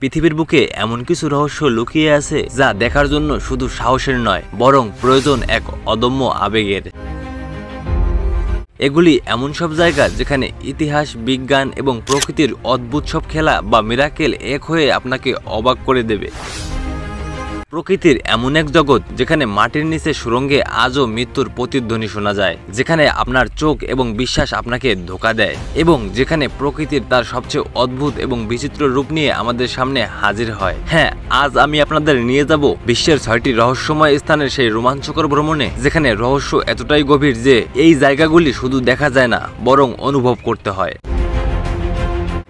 পৃথিবীর বুকে এমন কিছু রহস্য লুকিয়ে আছে যা দেখার জন্য শুধু সাহসের নয়, বরং প্রয়োজন এক অদম্য আবেগের। এগুলি এমন সব জায়গা যেখানে ইতিহাস, বিজ্ঞান এবং প্রকৃতির অদ্ভুত সব খেলা বা মিরাকেল এক হয়ে আপনাকে অবাক করে দেবে। প্রকৃতির এমন এক জগৎ যেখানে মাটির নিচে সুড়ঙ্গে আজও মৃত্যুর প্রতিধ্বনি শোনা যায়, যেখানে আপনার চোখ এবং বিশ্বাস আপনাকে ধোঁকা দেয়, এবং যেখানে প্রকৃতির তার সবচেয়ে অদ্ভুত এবং বিচিত্র রূপ নিয়ে আমাদের সামনে হাজির হয়। হ্যাঁ, আজ আমি আপনাদের নিয়ে যাব বিশ্বের 6টি রহস্যময় স্থানের সেই রোমাঞ্চকর ভ্রমণে, যেখানে রহস্য এতটাই গভীর যে এই জায়গাগুলি শুধু দেখা যায় না, বরং অনুভব করতে হয়।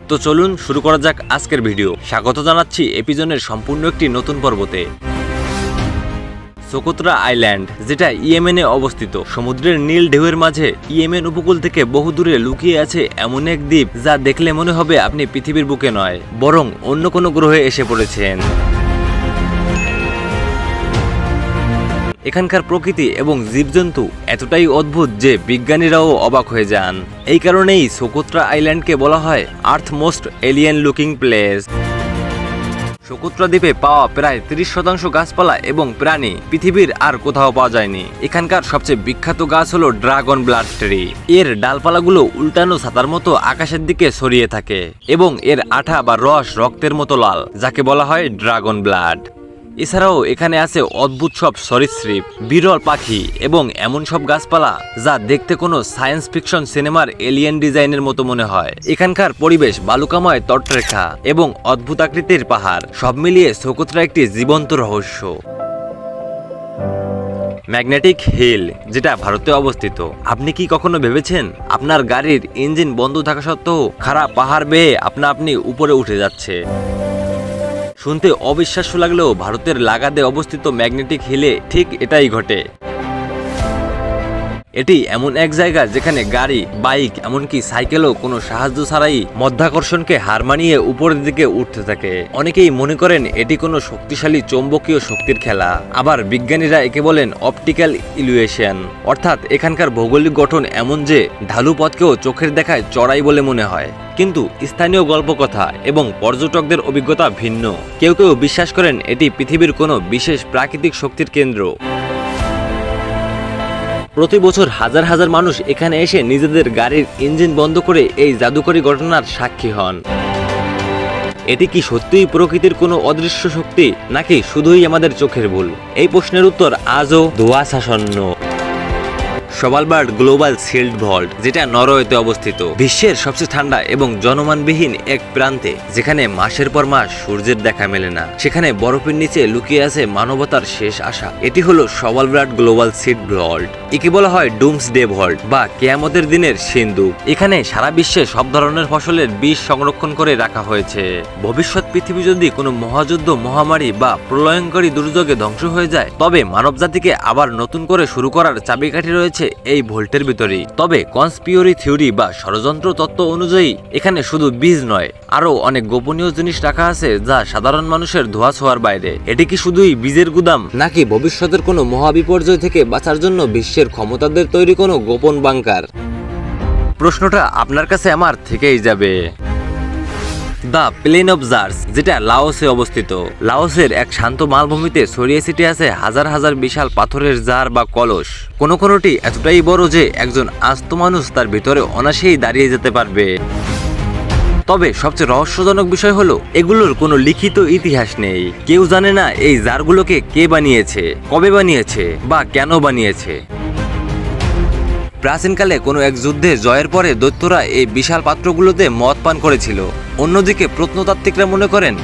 তো চলুন শুরু করা যাক আজকের ভিডিও। স্বাগত জানাচ্ছি এপিজনের সম্পূর্ণ একটি নতুন পর্বতে। সোকোত্রা আইল্যান্ড, যেটা ইয়েমেনে অবস্থিত, সমুদ্রের নীল ঢেউয়ের মাঝে ইয়েমেন উপকূল থেকে বহু দূরে লুকিয়ে আছে এমন এক দ্বীপ যা দেখলে মনে হবে আপনি পৃথিবীর বুকে নয়, বরং অন্য কোনো গ্রহে এসে পড়েছেন। এখানকার প্রকৃতি এবং জীবজন্তু এতটাই অদ্ভুত যে বিজ্ঞানীরাও অবাক হয়ে যান। এই কারণেই সোকোত্রা আইল্যান্ডকে বলা হয় earth most alien looking place. Socotra দ্বীপে পাওয়া প্রায় 30% গাছপালা এবং প্রাণী পৃথিবীর আর কোথাও পাওয়া যায়নি। এখানকার সবচেয়ে বিখ্যাত গাছ হলো ড্রাগন ব্লাড ট্রি। এর ডালপালাগুলো উল্টানো ছাতার মতো আকাশের দিকে ছড়িয়ে থাকে এবং এর আঠা বা রস রক্তের মতো লাল, যাকে বলা হয় ড্রাগন ব্লাড। এছাড়াও এখানে আছে অদ্ভুত সব সরীসৃপ, বিরল পাখি এবং এমন সব গাছপালা যা দেখতে কোনো সায়েন্স ফিকশন সিনেমার এলিয়েন ডিজাইনের মতো মনে হয়। এখানকার পরিবেশ বালুকাময় তটরেখা এবং অদ্ভুত আকৃতির পাহাড়, সব মিলিয়ে সোকোত্রা একটি জীবন্ত রহস্য। ম্যাগনেটিক হিল, যেটা ভারতে অবস্থিত। আপনি কি কখনো ভেবেছেন আপনার গাড়ির ইঞ্জিন বন্ধ থাকা সত্ত্বেও খারাপ পাহাড় বেয়ে আপনি উপরে উঠে যাচ্ছে? শুনতে অবিশ্বাস্য লাগলেও ভারতের লাগাদে অবস্থিত ম্যাগনেটিক হিলে ঠিক এটাই ঘটে। এটি এমন এক জায়গা যেখানে গাড়ি, বাইক, এমনকি সাইকেলও কোনো সাহায্য ছাড়াই মধ্যাকর্ষণকে হার মানিয়ে উপরের দিকে উঠতে থাকে। অনেকেই মনে করেন এটি কোনো শক্তিশালী চৌম্বকীয় শক্তির খেলা, আবার বিজ্ঞানীরা একে বলেন অপটিক্যাল ইলুয়েশন, অর্থাৎ এখানকার ভৌগোলিক গঠন এমন যে ঢালু পথকেও চোখের দেখায় চড়াই বলে মনে হয়। কিন্তু স্থানীয় গল্পকথা এবং পর্যটকদের অভিজ্ঞতা ভিন্ন। কেউ কেউ বিশ্বাস করেন এটি পৃথিবীর কোনো বিশেষ প্রাকৃতিক শক্তির কেন্দ্র। প্রতি বছর হাজার হাজার মানুষ এখানে এসে নিজেদের গাড়ির ইঞ্জিন বন্ধ করে এই জাদুকরী ঘটনার সাক্ষী হন। এটি কি সত্যিই প্রকৃতির কোনো অদৃশ্য শক্তি, নাকি শুধুই আমাদের চোখের ভুল? এই প্রশ্নের উত্তর আজও ধোঁয়াশাচ্ছন্ন। সভালবার্ড গ্লোবাল সিল্ড ভল্ট, যেটা নরওয়েতে অবস্থিত, বিশ্বের সবচেয়ে ঠান্ডা এবং জনমানবিহীন এক প্রান্তে, যেখানে মাসের পর মাস সূর্যের দেখা মেলে না, সেখানে বরফের নিচে লুকিয়ে আছে মানবতার শেষ আশা। এটি হলো সভালবার্ড গ্লোবাল সিল্ড ভল্ট। একে বলা হয় ডুমসডে ভল্ট বা কিয়ামতের দিনের সিন্ধু। এখানে সারা বিশ্বে সব ধরনের ফসলের বীজ সংরক্ষণ করে রাখা হয়েছে। ভবিষ্যৎ পৃথিবী যদি কোনো মহাযুদ্ধ, মহামারী বা প্রলয়ঙ্করী দুর্যোগে ধ্বংস হয়ে যায়, তবে মানবজাতিকে আবার নতুন করে শুরু করার চাবিকাঠি রয়েছে এই ভোল্টের ভিতরেই। তবে কনস্পিওরি থিওরি বা ষড়যন্ত্র তত্ত্ব অনুযায়ী এখানে শুধু বীজ নয়, আরো অনেক গোপনীয় জিনিস রাখা আছে যা সাধারণ মানুষের ধোঁয়া ছোঁয়ার বাইরে। এটি কি শুধুই বীজের গুদাম, নাকি ভবিষ্যতের কোনো মহাবিপর্যয় থেকে বাঁচার জন্য বিশ্বের ক্ষমতাদের তৈরি কোনো গোপন বাংকার? প্রশ্নটা আপনার কাছে আমার থেকেই যাবে। দ্য প্লেন অফ জার্স, যেটা লাওসে অবস্থিত। লাওসের এক শান্ত মালভূমিতে ছড়িয়ে ছিটিয়ে আছে হাজার হাজার বিশাল পাথরের জার বা কলস। কোনোটি এতটাই বড় যে একজন আস্ত মানুষ তার ভিতরে অনায়াসেই দাঁড়িয়ে যেতে পারবে। তবে সবচেয়ে রহস্যজনক বিষয় হলো এগুলোর কোনো লিখিত ইতিহাস নেই। কেউ জানে না এই জারগুলোকে কে বানিয়েছে, কবে বানিয়েছে বা কেন বানিয়েছে। প্রাচীনকালে কোনো এক যুদ্ধে জয়ের পরে দৈত্যরা এই বিশাল পাত্রগুলোতে মদ পান করেছিল। অন্যদিকে প্রত্নতাত্ত্বিকরা মনে করেন